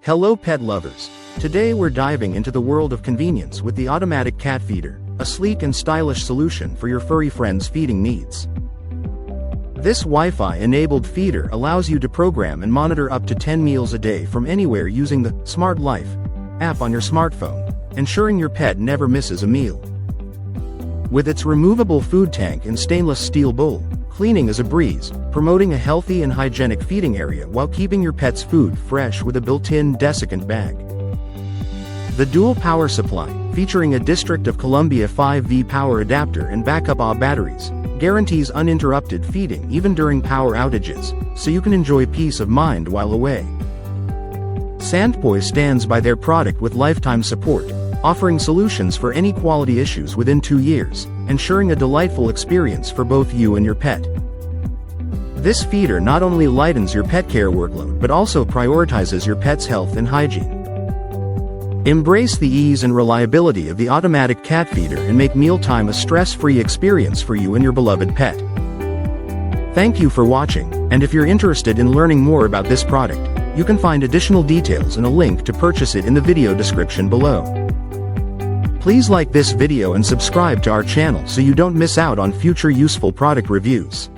Hello pet lovers. Today we're diving into the world of convenience with the Automatic Cat Feeder, a sleek and stylish solution for your furry friends' feeding needs. This Wi-Fi-enabled feeder allows you to program and monitor up to 10 meals a day from anywhere using the Smart Life app on your smartphone, ensuring your pet never misses a meal. With its removable food tank and stainless steel bowl, cleaning is a breeze, promoting a healthy and hygienic feeding area while keeping your pet's food fresh with a built-in desiccant bag. The dual power supply, featuring a District of Columbia 5V power adapter and backup AA batteries, guarantees uninterrupted feeding even during power outages, so you can enjoy peace of mind while away. Sandpoy stands by their product with lifetime support, offering solutions for any quality issues within 2 years, ensuring a delightful experience for both you and your pet. This feeder not only lightens your pet care workload but also prioritizes your pet's health and hygiene. Embrace the ease and reliability of the Automatic Cat Feeder and make mealtime a stress-free experience for you and your beloved pet. Thank you for watching, and if you're interested in learning more about this product, you can find additional details and a link to purchase it in the video description below. Please like this video and subscribe to our channel so you don't miss out on future useful product reviews.